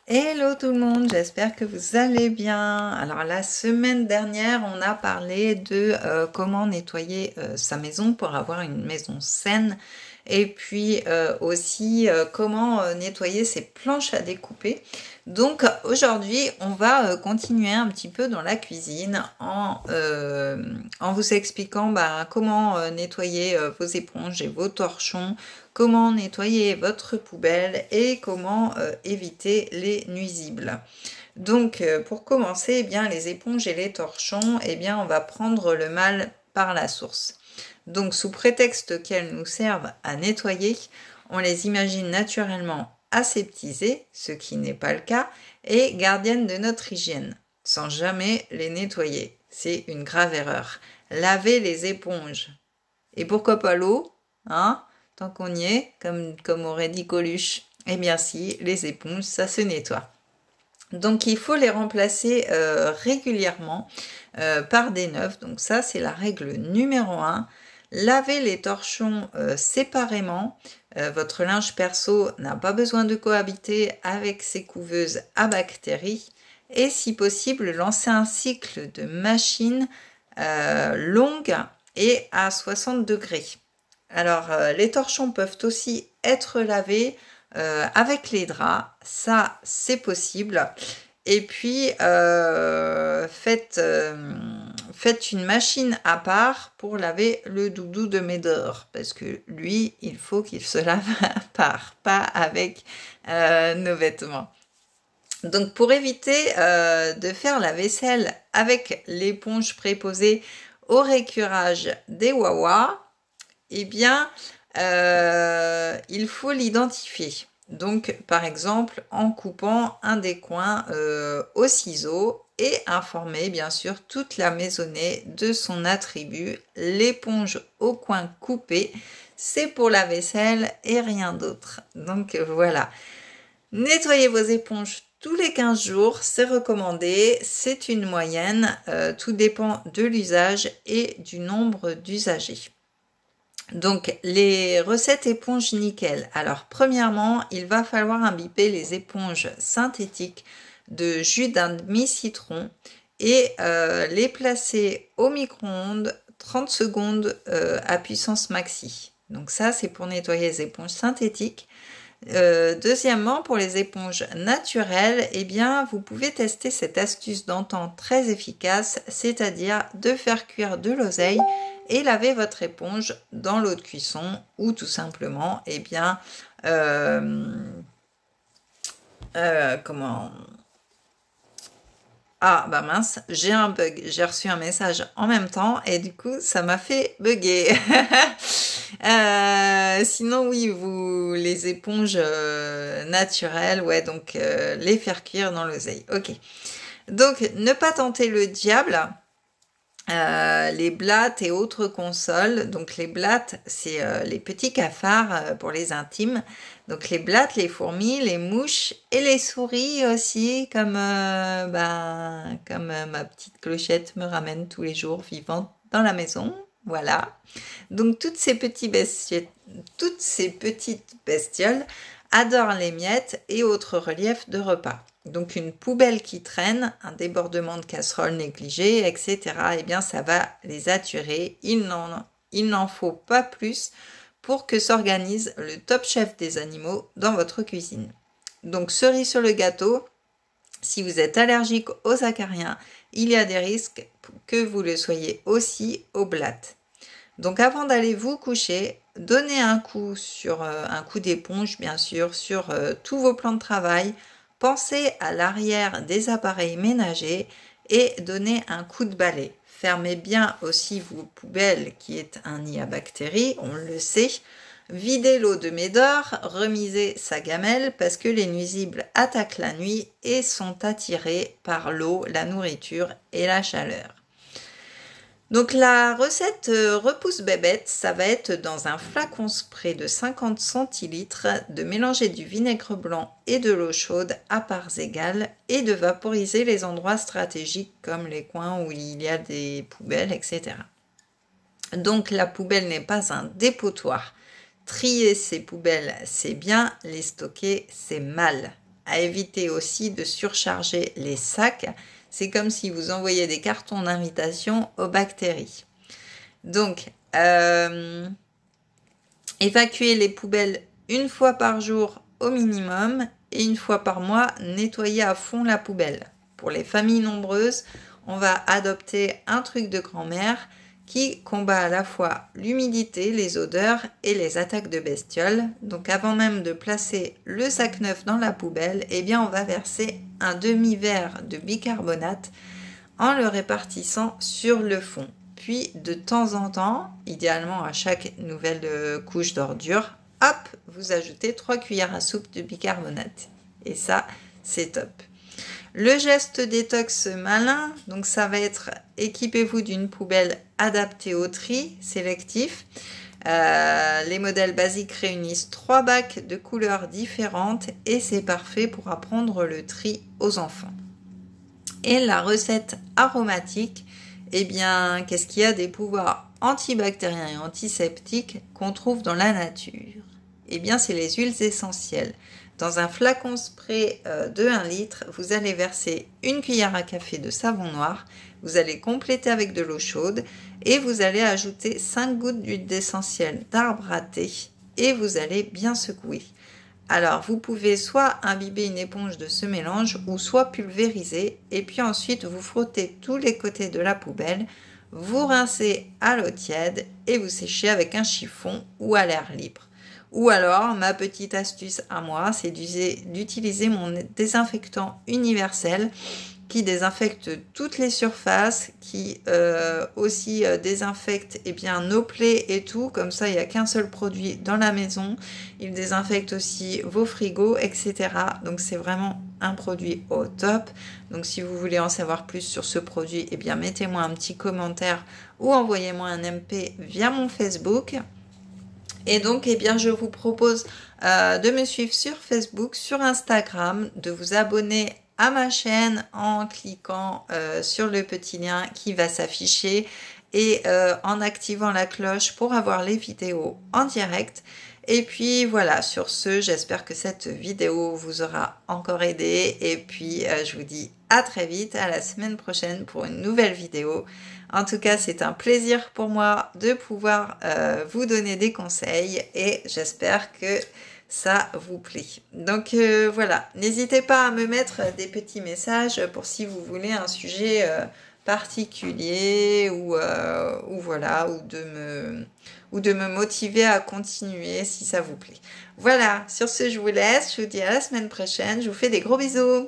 Hello tout le monde, j'espère que vous allez bien. Alors la semaine dernière, on a parlé de comment nettoyer sa maison pour avoir une maison saine et puis aussi comment nettoyer ses planches à découper. Donc aujourd'hui, on va continuer un petit peu dans la cuisine en vous expliquant comment nettoyer vos éponges et vos torchons, comment nettoyer votre poubelle et comment éviter les nuisibles. Donc pour commencer, eh bien, les éponges et les torchons, eh bien, on va prendre le mal par la source. Donc sous prétexte qu'elles nous servent à nettoyer, on les imagine naturellement aseptisées, ce qui n'est pas le cas, et gardiennes de notre hygiène, sans jamais les nettoyer. C'est une grave erreur. Lavez les éponges. Et pourquoi pas l'eau, hein? Tant qu'on y est, comme aurait dit Coluche. Eh bien si, les éponges, ça se nettoie. Donc il faut les remplacer régulièrement par des neuves. Donc ça, c'est la règle numéro 1. Lavez les torchons séparément. Votre linge perso n'a pas besoin de cohabiter avec ces couveuses à bactéries. Et si possible, lancez un cycle de machine longue et à 60 degrés. Alors, les torchons peuvent aussi être lavés avec les draps, ça c'est possible. Et puis, faites une machine à part pour laver le doudou de Médor, parce que lui, il faut qu'il se lave à part, pas avec nos vêtements. Donc, pour éviter de faire la vaisselle avec l'éponge préposée au récurage des Wawa, eh bien, il faut l'identifier. Donc, par exemple, en coupant un des coins au ciseau et informer, bien sûr, toute la maisonnée de son attribut. L'éponge au coin coupé, c'est pour la vaisselle et rien d'autre. Donc, voilà. Nettoyez vos éponges tous les 15 jours, c'est recommandé, c'est une moyenne, tout dépend de l'usage et du nombre d'usagers. Donc, les recettes éponges nickel. Alors, premièrement, il va falloir imbiber les éponges synthétiques de jus d'un demi-citron et les placer au micro-ondes 30 secondes à puissance maxi. Donc ça, c'est pour nettoyer les éponges synthétiques. Deuxièmement, pour les éponges naturelles, eh bien, vous pouvez tester cette astuce d'antan très efficace, c'est-à-dire de faire cuire de l'oseille et laver votre éponge dans l'eau de cuisson ou tout simplement, eh bien, comment... Ah bah mince, j'ai un bug, j'ai reçu un message en même temps et du coup ça m'a fait bugger. Sinon oui, les éponges naturelles, ouais, donc les faire cuire dans l'oseille. Ok. Donc ne pas tenter le diable. Les blattes et autres consoles. Donc les blattes, c'est les petits cafards pour les intimes. Donc les blattes, les fourmis, les mouches et les souris aussi, comme ma petite clochette me ramène tous les jours vivante dans la maison. Voilà. Donc toutes ces petites bestioles adorent les miettes et autres reliefs de repas. Donc une poubelle qui traîne, un débordement de casserole négligé, etc. Eh bien ça va les attirer. Il n'en faut pas plus pour que s'organise le top chef des animaux dans votre cuisine. Donc cerise sur le gâteau, si vous êtes allergique aux acariens, il y a des risques que vous le soyez aussi aux blattes. Donc avant d'aller vous coucher, donnez un coup d'éponge bien sûr sur tous vos plans de travail. Pensez à l'arrière des appareils ménagers et donnez un coup de balai. Fermez bien aussi vos poubelles qui est un nid à bactéries, on le sait. Videz l'eau de Médor, remisez sa gamelle parce que les nuisibles attaquent la nuit et sont attirés par l'eau, la nourriture et la chaleur. Donc la recette repousse bébête, ça va être dans un flacon spray de 50 centilitres, de mélanger du vinaigre blanc et de l'eau chaude à parts égales et de vaporiser les endroits stratégiques comme les coins où il y a des poubelles, etc. Donc la poubelle n'est pas un dépotoir. Trier ces poubelles, c'est bien, les stocker, c'est mal. à éviter aussi de surcharger les sacs. C'est comme si vous envoyiez des cartons d'invitation aux bactéries. Donc, évacuer les poubelles une fois par jour au minimum et une fois par mois, nettoyer à fond la poubelle. Pour les familles nombreuses, on va adopter un truc de grand-mère qui combat à la fois l'humidité, les odeurs et les attaques de bestioles. Donc avant même de placer le sac neuf dans la poubelle, eh bien on va verser un demi-verre de bicarbonate en le répartissant sur le fond. Puis de temps en temps, idéalement à chaque nouvelle couche d'ordures, hop, vous ajoutez 3 cuillères à soupe de bicarbonate. Et ça, c'est top. Le geste détox malin, donc ça va être équipez-vous d'une poubelle adaptée au tri sélectif. Les modèles basiques réunissent 3 bacs de couleurs différentes et c'est parfait pour apprendre le tri aux enfants. Et la recette aromatique, eh bien, qu'est-ce qu'il y a des pouvoirs antibactériens et antiseptiques qu'on trouve dans la nature? Eh bien, c'est les huiles essentielles. Dans un flacon spray de 1 litre, vous allez verser 1 cuillère à café de savon noir, vous allez compléter avec de l'eau chaude et vous allez ajouter 5 gouttes d'huile essentielle d'arbre à thé et vous allez bien secouer. Alors, vous pouvez soit imbiber une éponge de ce mélange ou soit pulvériser et puis ensuite vous frottez tous les côtés de la poubelle, vous rincez à l'eau tiède et vous séchez avec un chiffon ou à l'air libre. Ou alors, ma petite astuce à moi, c'est d'utiliser mon désinfectant universel qui désinfecte toutes les surfaces, qui aussi désinfecte nos plaies et tout. Comme ça, il n'y a qu'un seul produit dans la maison. Il désinfecte aussi vos frigos, etc. Donc, c'est vraiment un produit au top. Donc, si vous voulez en savoir plus sur ce produit, eh bien, mettez-moi un petit commentaire ou envoyez-moi un MP via mon Facebook. Et donc, eh bien, je vous propose de me suivre sur Facebook, sur Instagram, de vous abonner à ma chaîne en cliquant sur le petit lien qui va s'afficher et en activant la cloche pour avoir les vidéos en direct. Et puis voilà, sur ce, j'espère que cette vidéo vous aura encore aidé. Et puis, je vous dis à très vite, à la semaine prochaine pour une nouvelle vidéo. En tout cas, c'est un plaisir pour moi de pouvoir vous donner des conseils et j'espère que ça vous plaît. Donc voilà, n'hésitez pas à me mettre des petits messages pour si vous voulez un sujet particulier ou voilà, ou de me motiver à continuer si ça vous plaît. Voilà, sur ce, je vous laisse, je vous dis à la semaine prochaine, je vous fais des gros bisous.